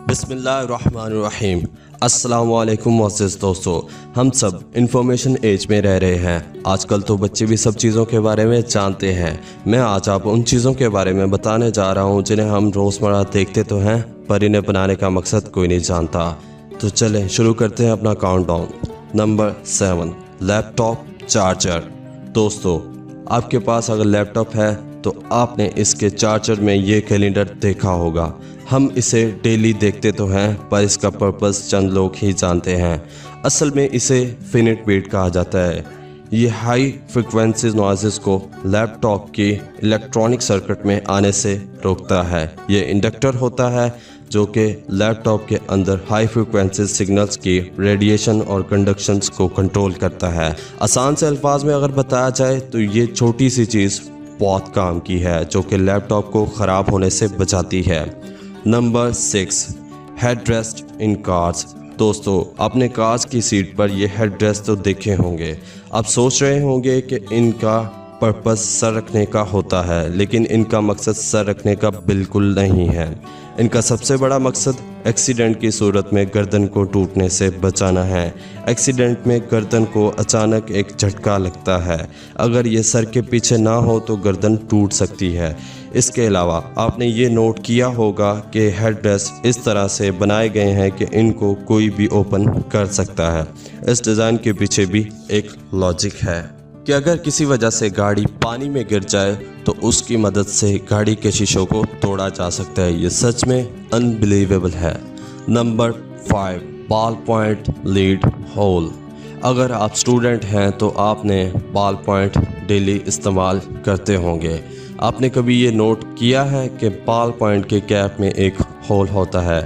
बिस्मिल्लाहिर्रहमानिर्रहीम। अस्सलामुअलैकुम मोअज़्ज़िज़ दोस्तों, हम सब इंफॉर्मेशन एज में रह रहे हैं। आजकल तो बच्चे भी सब चीज़ों के बारे में जानते हैं। मैं आज आपको उन चीज़ों के बारे में बताने जा रहा हूँ जिन्हें हम रोज़मर्रा देखते तो हैं, पर इन्हें बनाने का मकसद कोई नहीं जानता। तो चलें शुरू करते हैं अपना काउंटडाउन। Number 7, laptop charger. दोस्तों, आपके पास अगर लैपटॉप है तो आपने इसके चार्जर में ये कैलेंडर देखा होगा। हम इसे डेली देखते तो हैं, पर इसका पर्पस चंद लोग ही जानते हैं। असल में इसे फिनिट बीट कहा जाता है। ये हाई फ्रिक्वेंसी नॉइज़ को लैपटॉप की इलेक्ट्रॉनिक सर्किट में आने से रोकता है। ये इंडक्टर होता है जो कि लैपटॉप के अंदर हाई फ्रिक्वेंसी सिग्नल्स की रेडिएशन और कंडक्शंस को कंट्रोल करता है। आसान से अल्फाज में अगर बताया जाए तो ये छोटी सी चीज़ बहुत काम की है जो कि लैपटॉप को ख़राब होने से बचाती है। नंबर 6, हेडरेस्ट इन कार्स। दोस्तों, आपने कार्स की सीट पर ये हेडरेस्ट तो देखे होंगे। आप सोच रहे होंगे कि इनका पर्पस सर रखने का होता है, लेकिन इनका मकसद सर रखने का बिल्कुल नहीं है। इनका सबसे बड़ा मकसद एक्सीडेंट की सूरत में गर्दन को टूटने से बचाना है। एक्सीडेंट में गर्दन को अचानक एक झटका लगता है। अगर ये सर के पीछे ना हो तो गर्दन टूट सकती है। इसके अलावा आपने ये नोट किया होगा कि हेडरेस्ट इस तरह से बनाए गए हैं कि इनको कोई भी ओपन कर सकता है। इस डिज़ाइन के पीछे भी एक लॉजिक है कि अगर किसी वजह से गाड़ी पानी में गिर जाए तो उसकी मदद से गाड़ी के शीशों को तोड़ा जा सकता है। ये सच में अनबिलीवेबल है। Number 5, ball point lead hole. अगर आप स्टूडेंट हैं तो आपने बॉल पॉइंट डेली इस्तेमाल करते होंगे। आपने कभी ये नोट किया है कि बॉल पॉइंट के कैप में एक होल होता है।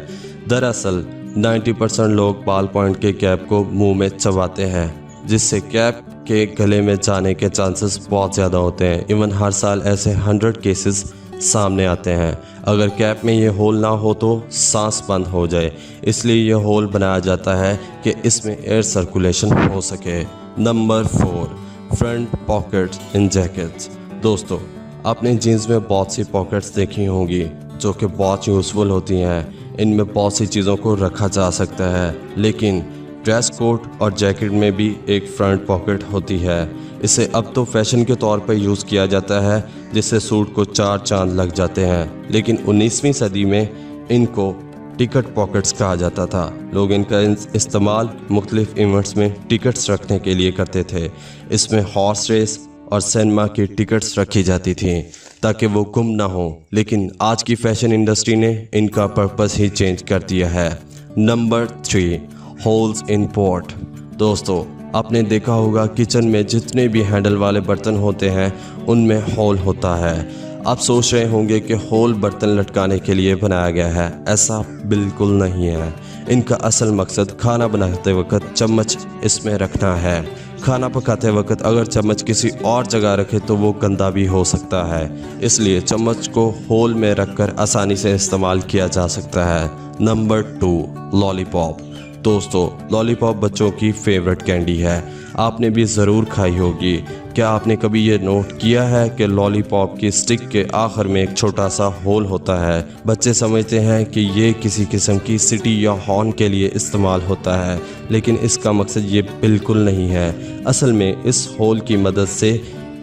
दरअसल 90% लोग बॉल पॉइंट के कैप को मुंह में चबाते हैं, जिससे कैप के गले में जाने के चांसेस बहुत ज़्यादा होते हैं। इवन हर साल ऐसे 100 केसेस सामने आते हैं। अगर कैप में ये होल ना हो तो सांस बंद हो जाए, इसलिए ये होल बनाया जाता है कि इसमें एयर सर्कुलेशन हो सके। नंबर 4, फ्रंट पॉकेट्स इन जैकेट्स। दोस्तों, आपने जीन्स में बहुत सी पॉकेट्स देखी होंगी जो कि बहुत यूज़फुल होती हैं। इनमें बहुत सी चीज़ों को रखा जा सकता है, लेकिन ड्रेस कोट और जैकेट में भी एक फ्रंट पॉकेट होती है। इसे अब तो फैशन के तौर पर यूज़ किया जाता है, जिससे सूट को 4 चांद लग जाते हैं। लेकिन 19वीं सदी में इनको टिकट पॉकेट्स कहा जाता था। लोग इनका इस्तेमाल मुख्तलिफ इवेंट्स में टिकट्स रखने के लिए करते थे। इसमें हॉर्स रेस और सिनेमा की टिकट्स रखी जाती थी ताकि वो गुम ना हो। लेकिन आज की फैशन इंडस्ट्री ने इनका पर्पस ही चेंज कर दिया है। Number 3, holes in pot. दोस्तों, आपने देखा होगा किचन में जितने भी हैंडल वाले बर्तन होते हैं उनमें होल होता है। आप सोच रहे होंगे कि होल बर्तन लटकाने के लिए बनाया गया है। ऐसा बिल्कुल नहीं है। इनका असल मकसद खाना बनाते वक्त चम्मच इसमें रखना है। खाना पकाते वक्त अगर चम्मच किसी और जगह रखे तो वो गंदा भी हो सकता है, इसलिए चम्मच को होल में रखकर आसानी से इस्तेमाल किया जा सकता है। Number 2, lollipop. दोस्तों, लॉलीपॉप बच्चों की फेवरेट कैंडी है। आपने भी ज़रूर खाई होगी। क्या आपने कभी ये नोट किया है कि लॉलीपॉप की स्टिक के आखिर में एक छोटा सा होल होता है? बच्चे समझते हैं कि ये किसी किस्म की सिटी या हॉर्न के लिए इस्तेमाल होता है, लेकिन इसका मकसद ये बिल्कुल नहीं है। असल में इस होल की मदद से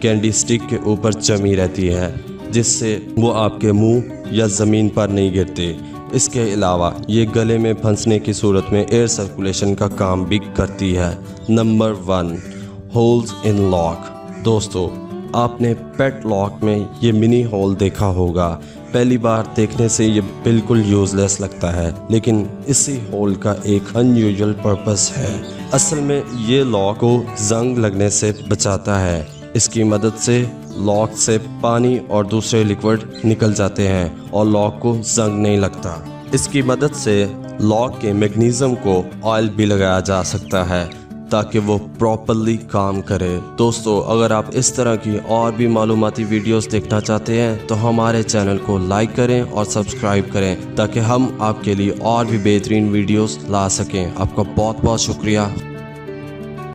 कैंडी स्टिक के ऊपर जमी रहती है, जिससे वो आपके मुंह या ज़मीन पर नहीं गिरते। इसके अलावा ये गले में फंसने की सूरत में एयर सर्कुलेशन का काम भी करती है। Number 1, holes in lock. दोस्तों, आपने पेट लॉक में ये मिनी होल देखा होगा। पहली बार देखने से ये बिल्कुल यूज़लेस लगता है, लेकिन इसी होल का एक अनयूजुअल पर्पस है। असल में ये लॉक को जंग लगने से बचाता है। इसकी मदद से लॉक से पानी और दूसरे लिक्विड निकल जाते हैं और लॉक को जंग नहीं लगता। इसकी मदद से लॉक के मैग्नीज़ियम को ऑयल भी लगाया जा सकता है ताकि वो प्रॉपर्ली काम करे। दोस्तों, अगर आप इस तरह की और भी मालूमाती वीडियोस देखना चाहते हैं तो हमारे चैनल को लाइक करें और सब्सक्राइब करें ताकि हम आपके लिए और भी बेहतरीन वीडियोस ला सकें। आपका बहुत बहुत शुक्रिया।